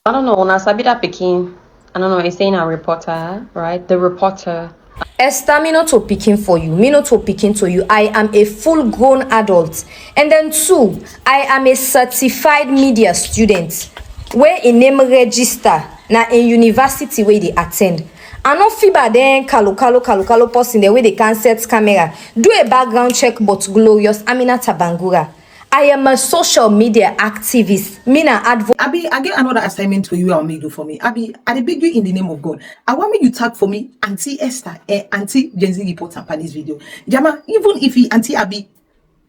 I don't know. Now Sabida Pekin. I don't know. It's saying a reporter, right? The reporter. Esther, me not to picking for you. Me not to picking to you. I am a full-grown adult. And then two, I am a certified media student. Where a name register na in university where they attend. I no fiba then kalo person the way they can set camera. Do a background check but glorious. Aminata Bangura. I am a social media activist. Mina advocate. Abi, I get another assignment for you. I'll make do for me. Abi, I beg you in the name of God. I want me you tag for me Auntie Esther and Auntie Gen Z reporter for this video. Jama, even if he Auntie Abi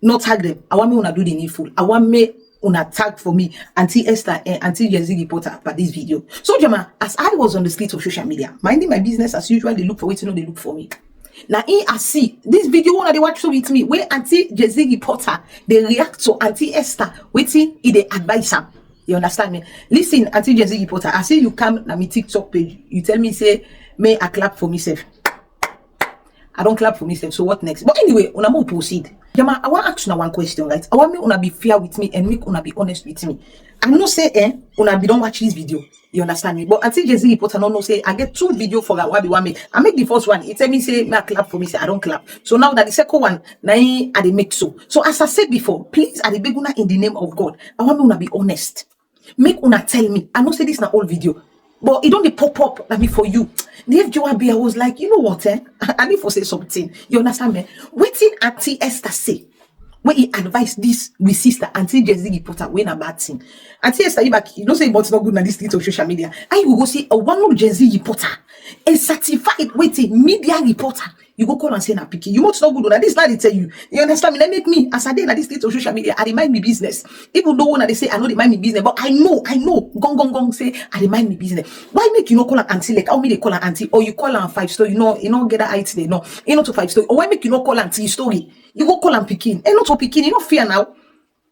not tag them, I want me una do the needful. I want me una tag for me Auntie Esther and Auntie Gen Z reporter for this video. So Jama, as I was on the streets of social media, minding my business as usual, they look for it, they look for me. Now I see this video one they watch with me where Auntie Gen Z reporter they react to Auntie Esther waiting in the advisor. You understand me? Listen, Auntie Gen Z reporter, I see you come na me TikTok page. You tell me say may I clap for myself. I don't clap for myself. So what next? But anyway, una more proceed. Jama, I want to ask you one question, right? I want me una be fair with me and make una be honest with me. I no say una be don't watch this video. You understand me? But Auntie Gen Z reporter no say I get two video for that one me. I make the first one. It tell me say me I clap for me, say I don't clap. So now that the second one, now I dey make so. So as I said before, please I dey beg una in the name of God. I want me una be honest. Make una tell me. I know say this na old video, but it don't pop up like me for you. The FJYB, I was like, you know what? I need to say something. You understand me? Waiting Auntie Esther say. When he advised this with sister Auntie Gen Z reporter when a bad thing. Auntie Esther, you don't say it's not good on this little social media. I will go see a one Gen Z reporter, a certified waiting media reporter. You go call and say na picky. You must not good on this. Now they tell you. You understand me? Let make me as I did at this little social media. I remind me business. Even though when they say I know they mind me business, but I know. Gong say I remind me business. Why make you not call an auntie like how me they call an auntie or you call her 5 story? You know get that IT they know. You know to 5 story. Or why make you not call auntie story? You go call and picking. And not to picking. You know fear now.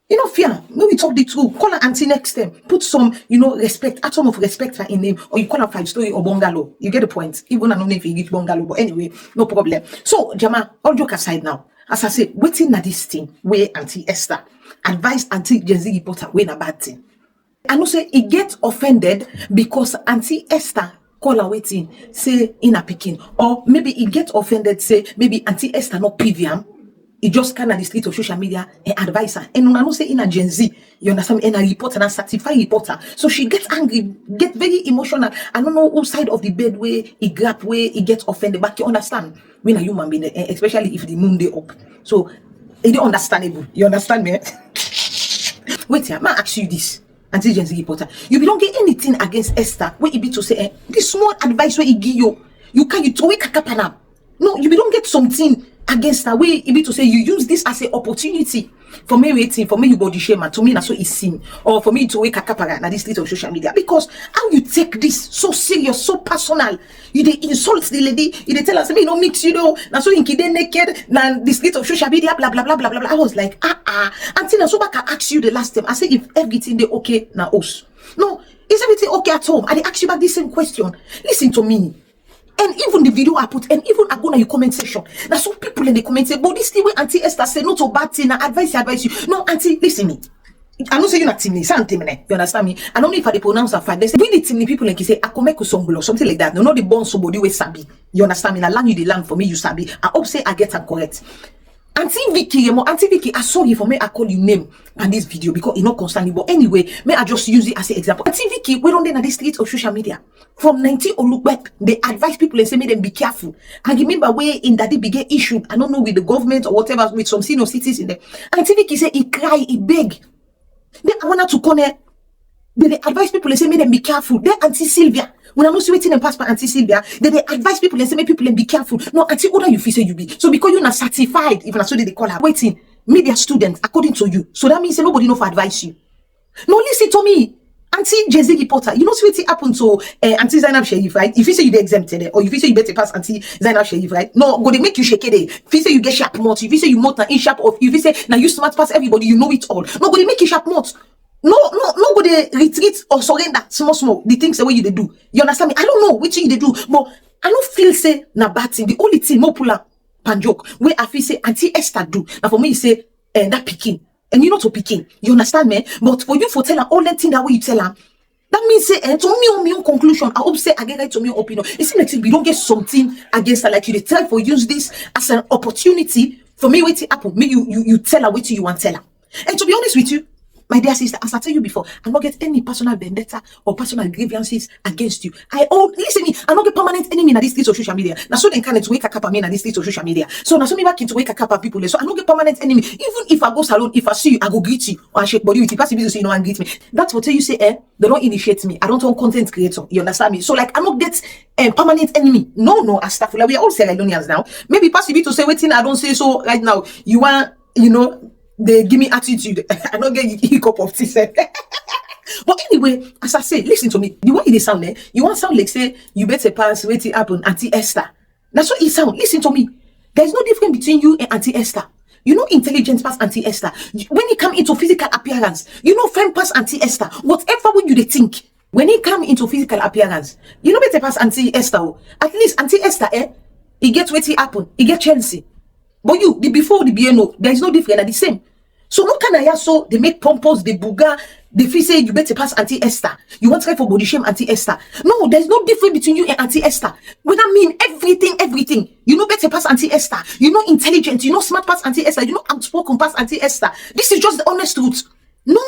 You know fear. Maybe talk the truth. Call her auntie next time. Put some respect, atom of respect for in name. Or you call her 5 story or bungalow. You get the point. Even I don't know if you get bungalow, but anyway, no problem. So Jama, all joke aside now. As I said, waiting at this thing where Auntie Esther advised Auntie Gen Z reporter when a bad thing. I know say he gets offended because Auntie Esther call her waiting, say in a picking. Or maybe he gets offended, say maybe Auntie Esther not PVM. He just kind of the street of social media and advisor. And when I know say in a Gen Z, you understand, and a reporter, and a certified reporter. So she gets angry, get very emotional. I don't know whose side of the bed where he grab, where he gets offended. But you understand, when a human being, especially if the moon day up. So it's understandable. You understand me? Wait here, may I ask you this? Auntie Gen Z reporter, you don't get anything against Esther where he be to say this small advice where he give you can you throw it kakapana. No, you don't get something against her way it be to say you use this as an opportunity for me waiting for me you body shame and to me that's what it seem or for me to wake up na this little social media because how you take this so serious so personal you dey insult the lady you dey tell her say me no mix na so inky dey naked na this little social media blah blah blah blah blah blah. I was like until na so back I ask you the last time I say if everything dey okay na us no is everything okay at home I dey ask you back the same question. Listen to me. And even the video I put, and even I go na your comment section. Now some people in the comment say, but this thing where Auntie Esther say no to bad thing, advice you. No, Auntie, listen me. I don't say you're not team, you understand me? I don't know if I pronounce a fact. They say, really team people like you say, I come make some something like that. No, they born somebody with sabi. You understand me? I learn you the land for me, you sabi. I hope say I get it correct. Auntie Vicky, I sorry for me, I call you name on this video because it not constantly. But anyway, may I just use it as an example. Auntie Vicky, we don't dey na the streets of social media. From 19 Olugbek, they advise people and say, make them be careful. And remember where in that they began issue, I don't know with the government or whatever, with some senior cities in there. Auntie Vicky say, he cry, he beg. Then I want to connect. They advise people and say, make them be careful. Then Auntie Sylvia, when I'm not waiting and pass by Auntie Sylvia, they advise people and say, make people and be careful. No, Auntie, what you feel say you be? So because you're not certified, even so they call her waiting, media student, according to you. So that means nobody know for advise you. No, listen to me. Auntie Gen Z reporter, you know what happened to Auntie Zainab Sherif, right? If you say you're exempted, or if you say you better pass Auntie Zainab Sherif, right? No, go they make you shake it. If you say you get sharp mouth, if you say you mouth in sharp, or if you say now you smart pass everybody, you know it all. No, go they make you sharp mouth. No, go they retreat or surrender small. The things the way you they do. You understand me? I don't know which you they do, but I don't feel say na bad thing. The only thing more puller pan joke where I feel say Auntie Esther do. Now for me, you say that picking. And you know to picking. You understand me? But for you for tell her all that thing that way you tell her, That means say to me on my own conclusion, I hope say I get right to my own opinion. It seems like we don't get something against her, like you try for use this as an opportunity for me waiting happen. Me you tell her what you want tell her. And to be honest with you, my dear sister, as I tell you before, I don't get any personal vendetta or personal grievances against you. Listen me, I don't get permanent enemy in this state of social media. Now so they can't wake a cap me in this state of social media. So now so me back into wake a cap people. So I don't get permanent enemy. Even if I go salon, if I see you, I go greet you or I shake body with you. Pass the business, so you know and greet me. That's what you say, they don't initiate me. I don't want content creator. You understand me? So like I don't get permanent enemy. No, as staff. Like we are all Sierra Leoneans now. Maybe pass the to say waiting. I don't say so right now. You want, they give me attitude. I don't get hiccup of tea. But anyway, as I say, listen to me. The way it sound, you want sound like say you better pass waiting happen, Auntie Esther. That's what it sound. Listen to me. There's no difference between you and Auntie Esther. Intelligence pass Auntie Esther. When it come into physical appearance, fame pass Auntie Esther. Whatever way you they think. When it come into physical appearance, better pass Auntie Esther. At least Auntie Esther, it gets waiting happen. It get Chelsea. But the before the BNO, there is no difference, they're the same. So no can I so they make pompous, they booga, they feel say you better pass Auntie Esther. You want to try for body shame Auntie Esther. No, there's no difference between you and Auntie Esther. When I mean everything. Better pass Auntie Esther. Intelligent, smart pass Auntie Esther. Outspoken pass Auntie Esther. This is just the honest truth. No,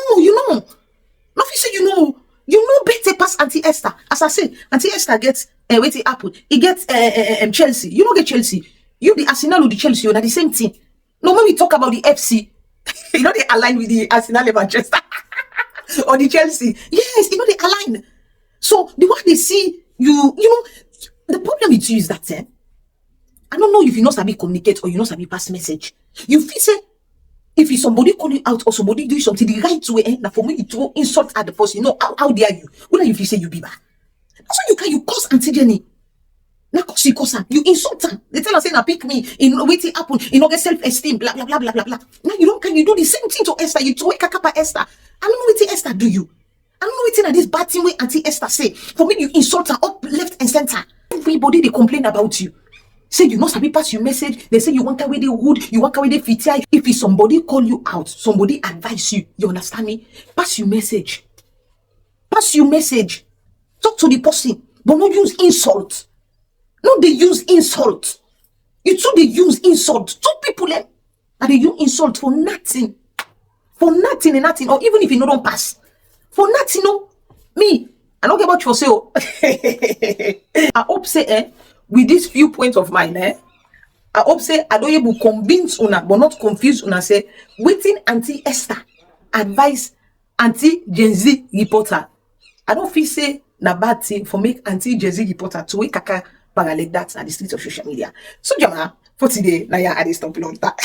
Not if you say better pass Auntie Esther. As I said, Auntie Esther gets waiting apple. It gets Chelsea. You don't get Chelsea. You the Arsenal or the Chelsea, you're not the same thing. No, when we talk about the FC, they align with the Arsenal and Manchester or the Chelsea. Yes, they align. So the way they see you, the problem with you is that I don't know if you know sabi communicate or you know sabi pass message. You feel say if it's somebody call you out or somebody do something the right way, now for me you throw insult at the person, how dare you? What you feel say you be bad? That's why you cause Auntie Jenny. Now, you insult her. They tell her, say, now pick me. Waiting happen. Get self-esteem. Blah, blah, blah, blah, blah, blah. Now, you do the same thing to Esther. You throw a kakapa Esther. I don't know what Esther do you. I don't know what this bad thing way Auntie Esther say. For me, you insult her up, left, and center. Everybody, they complain about you. Say, you know, some people pass your message. They say, you want away the wood. You want away the fit. If it's somebody call you out, somebody advise you. You understand me? Pass your message. Pass your message. Talk to the person. But not use insult. No, they use insult. You too, they use insult. Two people and they use insult for nothing. For nothing and nothing. Or even if you don't pass. For nothing, no. Me, I don't care about you say. I hope say, with this few points of mine, I hope say I don't able convince una, but not confuse una say, waiting Auntie Esther advise Auntie Gen Z reporter. I don't feel say na bad thing for make Auntie Gen Z reporter to wake kaka like that at the streets of social media. So Jama, for today, now I stop long that.